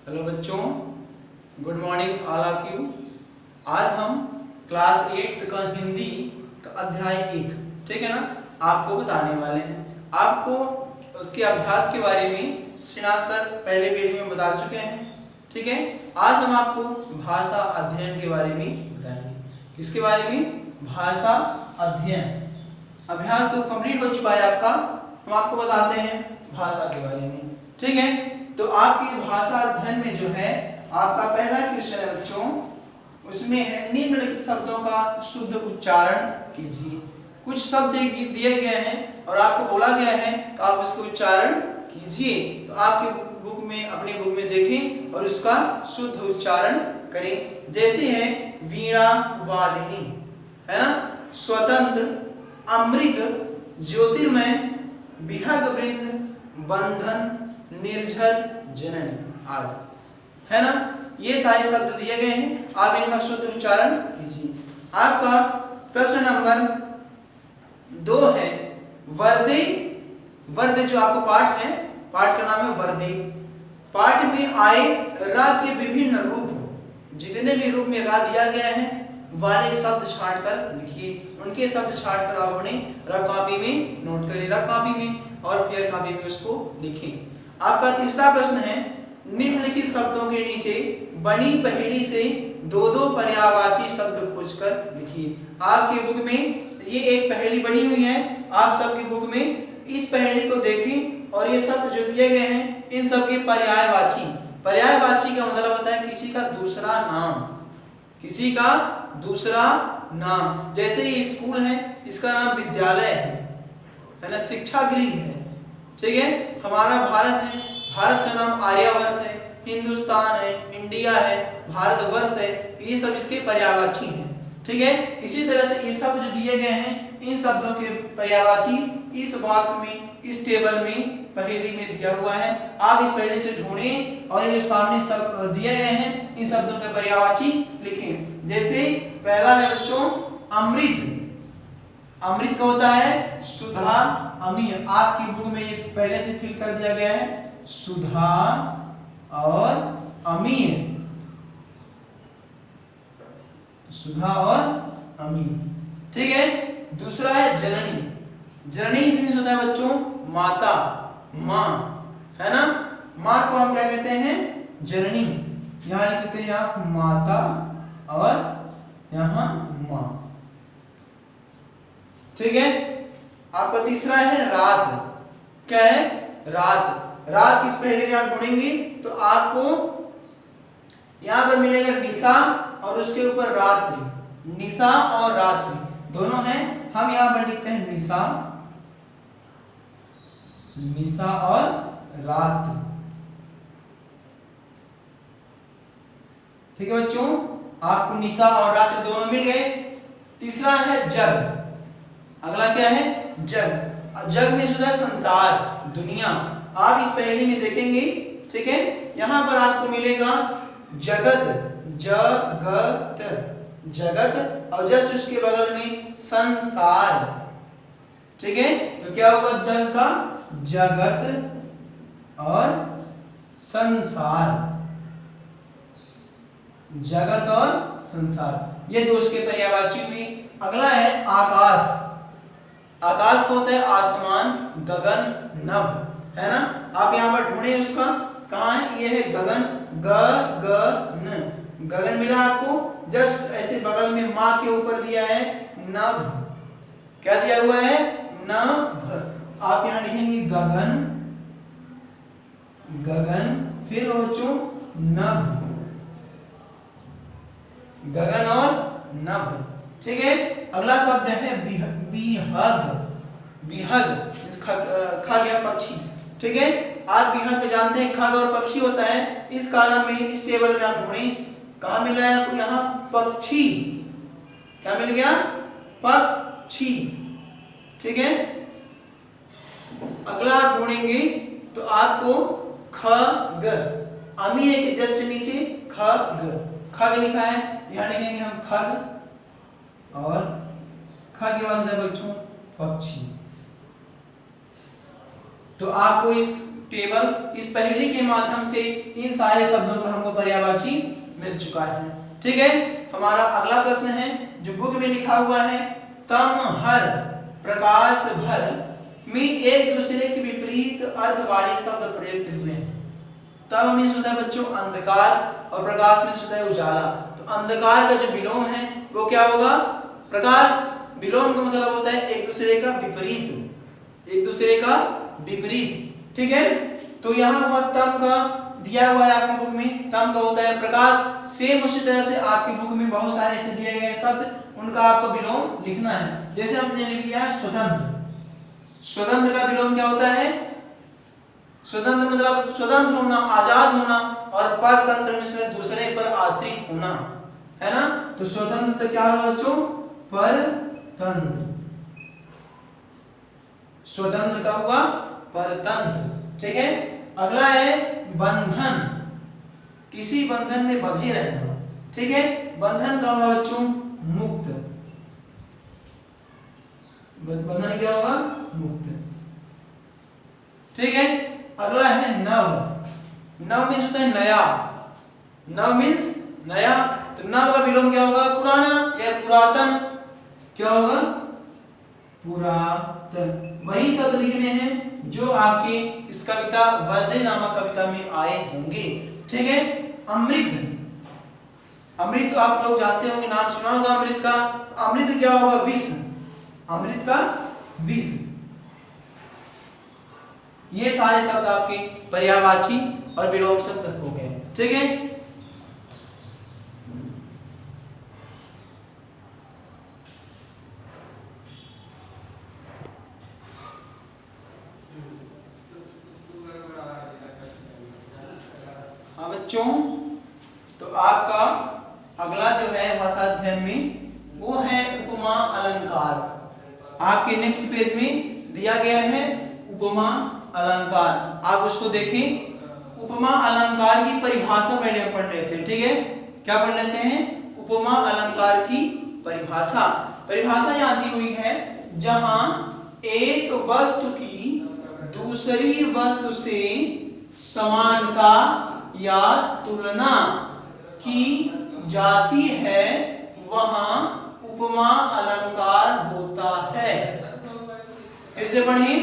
Hello बच्चों, good morning all of you. आज हम क्लास 8 का हिंदी का अध्याय 1, ठीक है ना, आपको बताने वाले हैं। आपको उसके अभ्यास के बारे में श्रीनाथ सर पहले वीडियो में बता चुके हैं, ठीक है। आज हम आपको भाषा अध्ययन के बारे में बताएंगे। किसके बारे में? भाषा अध्ययन। अभ्यास तो कंप्लीट हो चुका है आपका, हम आपको बताते हैं भाषा के बारे में, ठीक है। तो आपकी भाषा अध्ययन में जो है आपका पहला क्वेश्चन है बच्चों, उसमें है निम्नलिखित शब्दों का शुद्ध उच्चारण कीजिए। कुछ शब्द दिए गए हैं और आपको बोला गया है कि आप उसको उच्चारण कीजिए। तो आपके बुक में, अपने बुक में देखें और उसका शुद्ध उच्चारण करें। जैसे है वीणा वादिनी, है ना, स्वतंत्र, अमृत, ज्योतिर्मय, विहग वृंद, बंधन, निर्झर, जननी आदि, है ना। ये सारे शब्द दिए गए हैं, आप इनका शुद्ध उच्चारण कीजिए। आपका प्रश्न नंबर 2 है वर्दे। वर्दे जो आपको पाठ है, पाठ का नाम है वर्दे। पाठ में आए रा के विभिन्न रूप, जितने भी रूप में रा दिया गया है वाले शब्द छांट कर लिखिए। उनके शब्द छांट कर आप अपने रफ कॉपी में नोट करें, रफ कॉपी में और फेयर कॉपी में उसको लिखें। आपका तीसरा प्रश्न है निम्नलिखित शब्दों के नीचे बनी पहेली से दो दो पर्यायवाची शब्द खोजकर लिखिए। आपके बुक में ये एक पहेली बनी हुई है, आप सबकी बुक में इस पहेली को देखें और ये शब्द जो दिए गए हैं इन सब के पर्यायवाची। पर्यायवाची का मतलब होता है किसी का दूसरा नाम, किसी का दूसरा नाम। जैसे ये स्कूल है, इसका नाम विद्यालय है ना, शिक्षा गृह है, ठीक है। हमारा भारत है, भारत का नाम आर्यावर्त है, हिंदुस्तान है, इंडिया है, भारतवर्ष है, ये सब इसके पर्यायवाची हैं, ठीक है। इसी तरह से ये शब्द जो दिए गए हैं इन शब्दों के पर्यायवाची इस बॉक्स में, इस टेबल में, पहेली में दिया हुआ है। आप इस पहेली से ढूंढें और ये सामने सब दिए गए हैं इन शब्दों के पर्यायवाची लिखें। जैसे पहला है बच्चों अमृत। अमृत का होता है सुधा, अमीर। आपकी बुक में ये पहले से फिल कर दिया गया है, सुधा और अमीर, सुधा और अमीर, ठीक है। दूसरा है जननी। जननी इसमें होता है बच्चों माता, माँ, है ना। माँ को हम क्या कहते हैं? जननी। यहाँ लिख सकते हैं आप माता और यहाँ माँ, ठीक है। आपका तीसरा है रात। क्या है? रात। रात इस पहेली में आप ढूंढेंगे तो आपको यहां पर मिलेगा निशा और उसके ऊपर रात्रि। निशा और रात्रि दोनों हैं, हम यहां पर लिखते हैं निशा, निशा और रात्रि, ठीक है बच्चों। आपको निशा और रात्रि दोनों मिल गए। तीसरा है जग। अगला क्या है? जग। जग में शुद्ध है संसार, दुनिया। आप इस पहेली में देखेंगे, ठीक है। यहां पर आपको मिलेगा जगत, जगत, जगत और जस्ट उसके बगल में संसार, ठीक है। तो क्या हुआ जग का? जगत और संसार, जगत और संसार, ये दो उसके पर्यायवाची हुई। अगला है आकाश। आकाश को होता है आसमान, गगन, नभ, है ना। आप यहाँ पर ढूंढे उसका, कहाँ है? ये है गगन, गगन। गगन मिला आपको, जस्ट ऐसे बगल में माँ के ऊपर दिया है नभ। क्या दिया हुआ है? नभ। आप यहाँ लिखेंगे गगन, गगन, फिर बच्चों नभ, गगन और नभ, ठीक है। अगला शब्द है बिहग। बिहग खा गया पक्षी, ठीक है। आप बिहग जानते हैं, खग और पक्षी होता है। इस कॉलम में, इस टेबल में आप ढूंढें, कहां मिल रहा है आपको? यहाँ पक्षी। क्या मिल गया? पक्षी, ठीक है। अगला आप ढूंढेंगे तो आपको खग, अमीर के जस्ट नीचे खग, खग लिखा है, यहां लिखेंगे हम खग और खग के बाद है बच्चों पक्षी। तो आपको इस टेबल, इस पहेली के माध्यम से इन सारे शब्दों का हमको पर्यायवाची मिल चुका है। ठीक है, हमारा अगला प्रश्न है जो बुक में लिखा हुआ है, तम हर प्रकाश भर में एक दूसरे के विपरीत अर्थ वाले शब्द प्रयुक्त हुए हैं। तम मीन्स होता है बच्चों अंधकार और प्रकाश मीन्स होता है उजाला। तो अंधकार का जो विलोम है वो क्या होगा? प्रकाश। विलोम का मतलब होता है एक दूसरे का विपरीत, एक दूसरे का विपरीत। ठीक है, तो यहाँ हुआ तम का दिया हुआ है आपकी बुक में, तम का होता है प्रकाश। सेम उसी तरह से आपकी बुक में बहुत सारे ऐसे दिए गए शब्द, उनका आपको विलोम लिखना है। जैसे हमने लिख लिया है स्वतंत्र। स्वतंत्र का विलोम क्या होता है? स्वतंत्र मतलब स्वतंत्र होना, आजाद होना, और परतंत्र में दूसरे पर आश्रित होना, है ना। तो स्वतंत्र तो क्या होगा बच्चों? परतंत्र। स्वतंत्र का हुआ परतंत्र। ठीक है, अगला है बंधन, किसी बंधन में बंधे रहना। ठीक है, बंधन का होगा बच्चों मुक्त। बंधन क्या होगा? मुक्त। ठीक है, अगला है नव। नव मीन्स होता है नया, नव मीन्स नया। तो नव का विलोम क्या होगा? पुराना या पुरातन। क्या होगा? पुरातन। वही शब्द लिखने हैं जो आपके इस कविता वर्दे नामक कविता में आए होंगे। ठीक है, अमृत। अमृत तो आप लोग जानते होंगे, नाम सुना होगा अमृत का। तो अमृत क्या होगा? विष। अमृत का विष। ये सारे शब्द आपके पर्यायवाची और विलोम शब्द हो गए। ठीक है, हाँ बच्चों, तो आपका अगला जो है भाषा अध्ययन में वो है उपमा अलंकार। आपके नेक्स्ट पेज में दिया गया है उपमा अलंकार, आप उसको देखें। उपमा अलंकार की परिभाषा पहले हम पढ़ लेते हैं। ठीक है, क्या पढ़ लेते हैं? उपमा अलंकार की परिभाषा। परिभाषा यहाँ दी हुई है, जहां एक वस्तु की दूसरी वस्तु से समानता या तुलना की जाती है वहां उपमा अलंकार होता है। फिर से पढ़िए,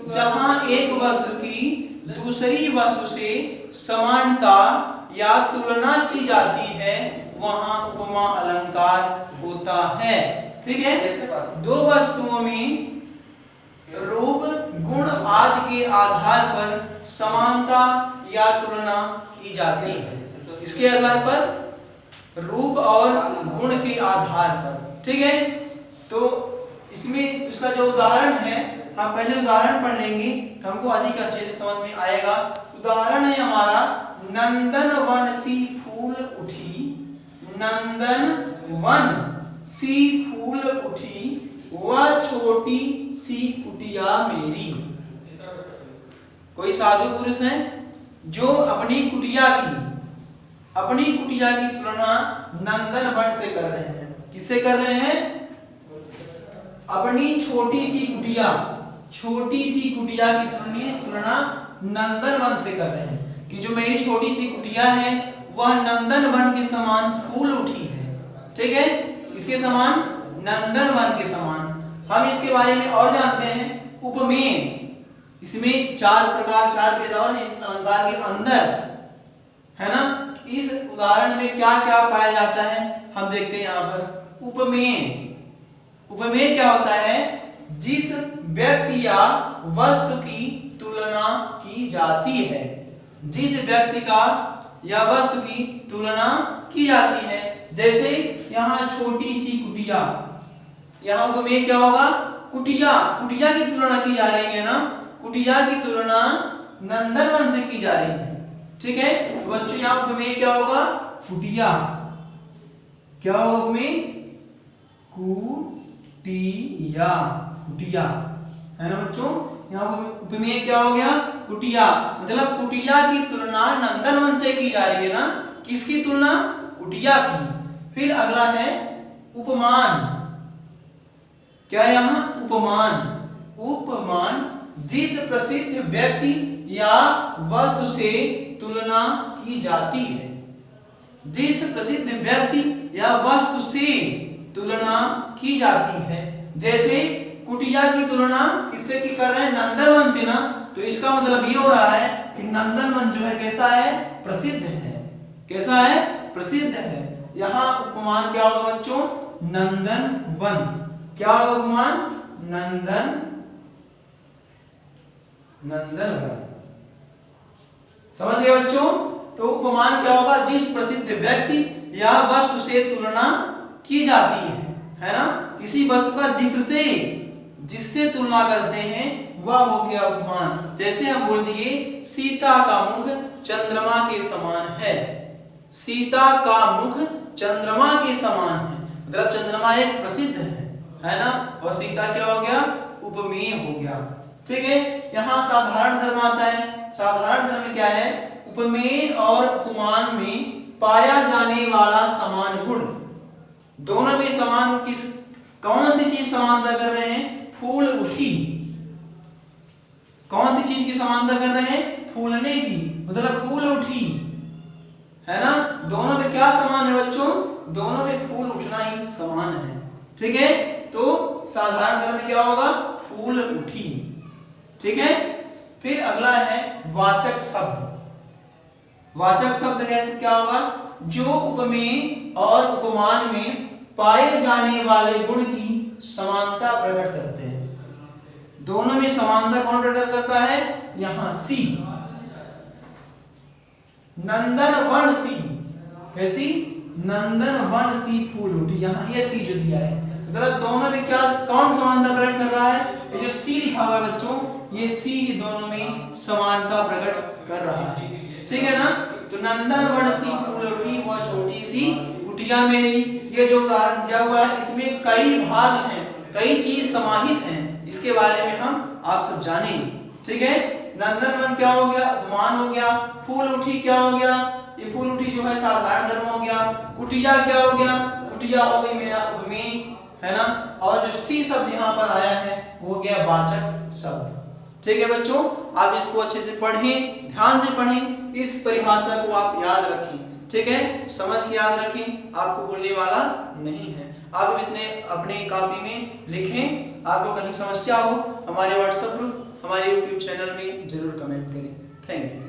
जहां एक वस्तु की दूसरी वस्तु से समानता या तुलना की जाती है वहां उपमा अलंकार होता है। ठीक है, दो वस्तुओं में रूप गुण आदि के आधार पर समानता या तुलना की जाती है। इसके आधार पर, रूप और गुण के आधार पर। ठीक है, तो इसमें इसका जो उदाहरण है, हम पहले उदाहरण पढ़ लेंगे तो हमको अधिक अच्छे से समझ में आएगा। उदाहरण है हमारा, नंदन वन सी फूल उठी, नंदन वन सी फूल उठी, वह छोटी सी कुटिया मेरी। कोई साधु पुरुष है जो अपनी कुटिया की तुलना नंदन वन से कर रहे हैं। किससे कर रहे हैं? अपनी छोटी सी कुटिया की तुलना नंदन वन से कर रहे हैं कि जो मेरी छोटी सी कुटिया है वह नंदन वन के समान फूल उठी है। ठीक है, किसके समान? नंदन वन के समान। हम इसके बारे में और जानते हैं, उपमेय। इसमें चार भेद और इस अलंकार के अंदर, है ना। इस उदाहरण में क्या क्या पाया जाता है हम देखते हैं यहाँ पर। उपमेय क्या होता है? जिस व्यक्ति या वस्तु की तुलना की जाती है, जिस व्यक्ति का या वस्तु की तुलना की जाती है। जैसे यहाँ छोटी सी कुटिया, यहाँ उपमेय क्या होगा? कुटिया की तुलना की जा रही है ना, कुटिया की तुलना नंदनवन से की जा रही है। ठीक है, तो बच्चों यहाँ उपमेय क्या होगा? कुटिया। क्या होगा उपमेय? कुटिया, है ना बच्चों। यहाँ उपमेय क्या हो गया? कुटिया। मतलब कुटिया की तुलना नंदनवन से की जा रही है ना। किसकी तुलना? कुटिया की। फिर अगला है उपमान। क्या यहाँ? उपमान जिस प्रसिद्ध व्यक्ति या वस्तु से तुलना की जाती है। जिस प्रसिद्ध व्यक्ति या वस्तु से तुलना की जाती है, जैसे कुटिया की तुलना किससे की कर रहे हैं, नंदनवन से ना, तो इसका मतलब ये हो रहा है कि नंदनवन जो है कैसा है, प्रसिद्ध है। कैसा है, प्रसिद्ध है। यहाँ उपमान क्या होगा बच्चों, नंदनवन। क्या होगा उपमान, नंदनवन। समझ गए बच्चों। तो उपमान क्या होगा, जिस प्रसिद्ध व्यक्ति या वस्तु से तुलना की जाती है ना, किसी वस्तु का जिससे तुलना करते हैं वह हो गया उपमान। जैसे हम बोल दिए सीता का मुख चंद्रमा के समान है। सीता का मुख चंद्रमा के समान है, मतलब चंद्रमा एक प्रसिद्ध है ना, और सीता क्या हो गया, उपमेय हो गया। ठीक है। यहाँ साधारण धर्म आता है। साधारण धर्म क्या है, उपमेय और उपमान में पाया जाने वाला समान गुण। दोनों में समान कौन सी चीज समानता कर रहे हैं, फूल उठी। कौन सी चीज की समानता कर रहे हैं, फूलने की, मतलब फूल उठी, है ना। दोनों में क्या समान है बच्चों, दोनों में फूल उठना ही समान है। ठीक है। तो साधारण धर्म में क्या होगा, फूल उठी। ठीक है। फिर अगला है वाचक शब्द। वाचक शब्द कैसे क्या होगा, जो उपमेय और उपमान में पाए जाने वाले गुण की समानता प्रकट करते हैं। दोनों में समानता कौन प्रकट करता है, यहां सी, नंदनवन सी। कैसी, नंदनवन सी फूल उठी। यहाँ ये सी जो दिया है, मतलब दोनों में क्या कौन समानता प्रकट कर रहा है, ये जो सी लिखा हुआ है बच्चों, ये सी दोनों में समानता प्रकट कर रहा है। ठीक है ना। तो नंदनवन सी फूल उठी, वह छोटी सी कुटिया मेरी। ये जो उदाहरण दिया हुआ है इसमें कई भाग हैं, कई चीज समाहित हैं, इसके बारे में हम आप सब जानेंगे। ठीक है। नंदनवन क्या हो गया, उपमान हो गया। फूल उठी क्या हो गया, ये फूल उठी जो है साधारण धर्म हो गया। कुटिया क्या हो गया, कुटिया हो गई मेरा उपमेय, है ना। और जो सी शब्द यहाँ पर आया है वो हो गया वाचक शब्द। ठीक है बच्चों, आप इसको अच्छे से पढ़ें, ध्यान से पढ़ें, इस परिभाषा को आप याद रखें। ठीक है, समझ के याद रखें, आपको भूलने वाला नहीं है। आप इसने अपने कॉपी में लिखें। आपको कहीं समस्या हो हमारे व्हाट्सएप ग्रुप, हमारे यूट्यूब चैनल में जरूर कमेंट करें। Thank you.